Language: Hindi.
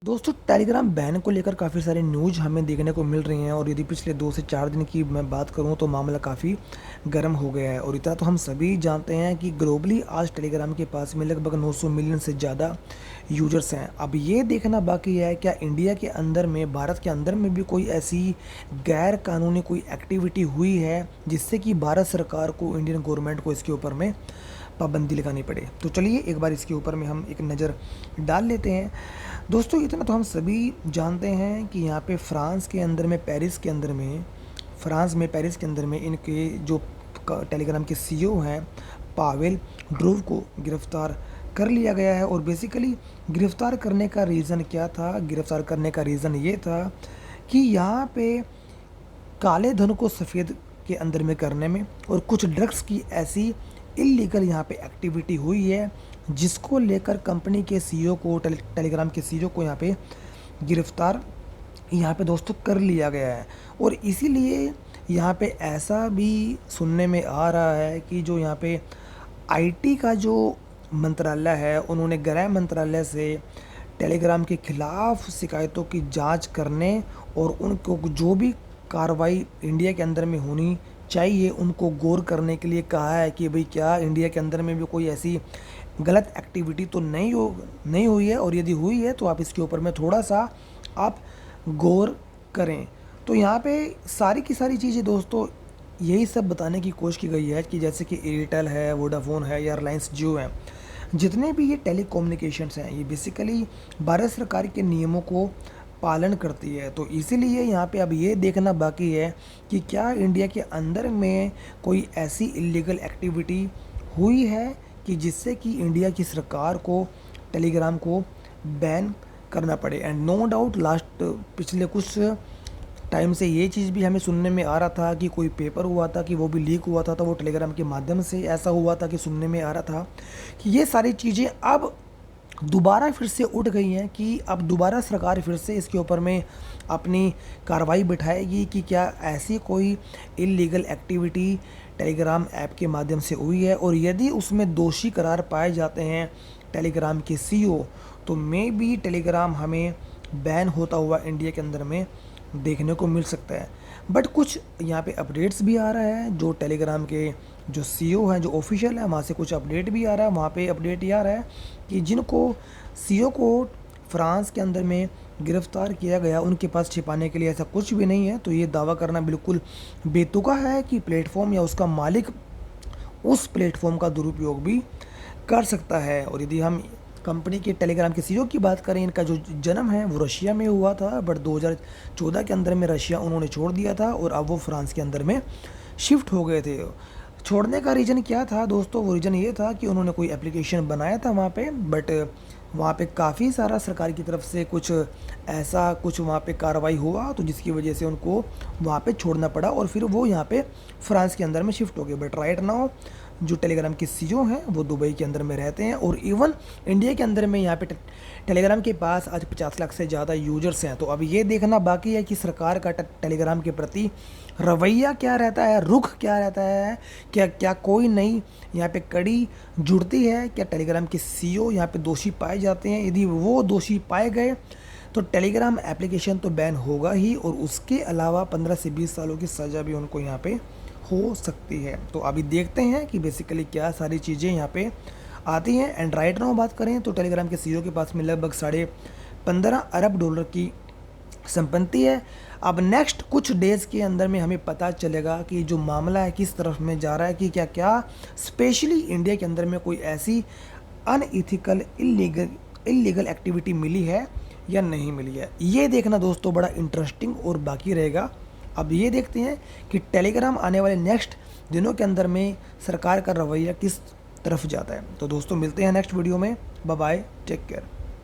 दोस्तों टेलीग्राम बैन को लेकर काफ़ी सारे न्यूज़ हमें देखने को मिल रही हैं और यदि पिछले 2 से 4 दिन की मैं बात करूं तो मामला काफ़ी गर्म हो गया है। और इतना तो हम सभी जानते हैं कि ग्लोबली आज टेलीग्राम के पास में लगभग 900 मिलियन से ज़्यादा यूजर्स हैं। अब ये देखना बाकी है क्या इंडिया के अंदर में, भारत के अंदर में भी कोई ऐसी गैर कानूनी कोई एक्टिविटी हुई है जिससे कि भारत सरकार को, इंडियन गवर्नमेंट को इसके ऊपर में पाबंदी लगानी पड़े। तो चलिए एक बार इसके ऊपर में हम एक नज़र डाल लेते हैं। दोस्तों इतना तो हम सभी जानते हैं कि यहाँ पे फ्रांस के अंदर में, पेरिस के अंदर में, पेरिस के अंदर में इनके जो टेलीग्राम के सीईओ हैं पावेल ड्रूव को गिरफ्तार कर लिया गया है। और बेसिकली गिरफ्तार करने का रीज़न क्या था? गिरफ्तार करने का रीज़न ये था कि यहाँ पे काले धन को सफ़ेद के अंदर में करने में और कुछ ड्रग्स की ऐसी इलीगल यहाँ पे एक्टिविटी हुई है जिसको लेकर कंपनी के सीईओ को, टेलीग्राम के सीईओ को यहाँ पे गिरफ्तार यहाँ पे दोस्तों कर लिया गया है। और इसीलिए यहाँ पे ऐसा भी सुनने में आ रहा है कि जो यहाँ पे आईटी का जो मंत्रालय है, उन्होंने गृह मंत्रालय से टेलीग्राम के खिलाफ शिकायतों की जांच करने और उनको जो भी कार्रवाई इंडिया के अंदर में होनी चाहिए उनको गौर करने के लिए कहा है कि भाई क्या इंडिया के अंदर में भी कोई ऐसी गलत एक्टिविटी तो नहीं हुई है, और यदि हुई है तो आप इसके ऊपर में थोड़ा सा आप गौर करें। तो यहाँ पे सारी की सारी चीज़ें दोस्तों यही सब बताने की कोशिश की गई है कि जैसे कि एयरटेल है, वोडाफोन है या रिलायंस जियो है, जितने भी ये टेलीकम्युनिकेशंस हैं ये बेसिकली भारत सरकार के नियमों को पालन करती है। तो इसीलिए यहाँ पे अब ये देखना बाकी है कि क्या इंडिया के अंदर में कोई ऐसी इलीगल एक्टिविटी हुई है कि जिससे कि इंडिया की सरकार को टेलीग्राम को बैन करना पड़े। एंड नो डाउट लास्ट पिछले कुछ टाइम से ये चीज़ भी हमें सुनने में आ रहा था कि कोई पेपर हुआ था कि वो भी लीक हुआ था, तो वो टेलीग्राम के माध्यम से ऐसा हुआ था कि सुनने में आ रहा था कि ये सारी चीज़ें अब दोबारा फिर से उठ गई हैं कि अब दोबारा सरकार फिर से इसके ऊपर में अपनी कार्रवाई बिठाएगी कि क्या ऐसी कोई इलीगल एक्टिविटी टेलीग्राम ऐप के माध्यम से हुई है, और यदि उसमें दोषी करार पाए जाते हैं टेलीग्राम के सीईओ तो मे बी टेलीग्राम हमें बैन होता हुआ इंडिया के अंदर में देखने को मिल सकता है। बट कुछ यहाँ पे अपडेट्स भी आ रहा है, जो टेलीग्राम के जो सीईओ हैं, जो ऑफिशियल है, वहाँ से कुछ अपडेट भी आ रहा है। वहाँ पे अपडेट ये आ रहा है कि जिनको सीईओ को फ्रांस के अंदर में गिरफ्तार किया गया उनके पास छिपाने के लिए ऐसा कुछ भी नहीं है। तो ये दावा करना बिल्कुल बेतुका है कि प्लेटफॉर्म या उसका मालिक उस प्लेटफॉर्म का दुरुपयोग भी कर सकता है। और यदि हम कंपनी के टेलीग्राम के सीईओ की बात करें, इनका जो जन्म है वो रशिया में हुआ था, बट 2014 के अंदर में रशिया उन्होंने छोड़ दिया था और अब वो फ्रांस के अंदर में शिफ्ट हो गए थे। छोड़ने का रीज़न क्या था दोस्तों? वो रीज़न ये था कि उन्होंने कोई एप्लीकेशन बनाया था वहाँ पे, बट वहाँ पे काफ़ी सारा सरकार की तरफ से कुछ ऐसा कुछ वहाँ पे कार्रवाई हुआ, तो जिसकी वजह से उनको वहाँ पे छोड़ना पड़ा और फिर वो यहाँ पे फ्रांस के अंदर में शिफ्ट हो गए। बट राइट नाउ जो टेलीग्राम के सीईओ हैं वो दुबई के अंदर में रहते हैं, और इवन इंडिया के अंदर में यहाँ पे टेलीग्राम के पास आज 50 लाख से ज़्यादा यूजर्स हैं। तो अब ये देखना बाकी है कि सरकार का टेलीग्राम के प्रति रवैया क्या रहता है, रुख क्या रहता है, क्या कोई नई यहाँ पे कड़ी जुड़ती है, क्या टेलीग्राम के सीईओ यहाँ पे दोषी पाए जाते हैं। यदि वो दोषी पाए गए तो टेलीग्राम एप्लीकेशन तो बैन होगा ही, और उसके अलावा 15 से 20 सालों की सज़ा भी उनको यहाँ पे हो सकती है। तो अभी देखते हैं कि बेसिकली क्या सारी चीज़ें यहाँ पे आती हैं। एंड राइट नाउ बात करें तो टेलीग्राम के सीईओ के पास में लगभग $15.5 अरब की संपत्ति है। अब नेक्स्ट कुछ डेज़ के अंदर में हमें पता चलेगा कि जो मामला है किस तरफ में जा रहा है, कि क्या स्पेशली इंडिया के अंदर में कोई ऐसी अनइथिकल इलीगल एक्टिविटी मिली है या नहीं मिली है। ये देखना दोस्तों बड़ा इंटरेस्टिंग और बाकी रहेगा। अब ये देखते हैं कि टेलीग्राम आने वाले नेक्स्ट दिनों के अंदर में सरकार का रवैया किस तरफ जाता है। तो दोस्तों मिलते हैं नेक्स्ट वीडियो में। Bye bye, take care.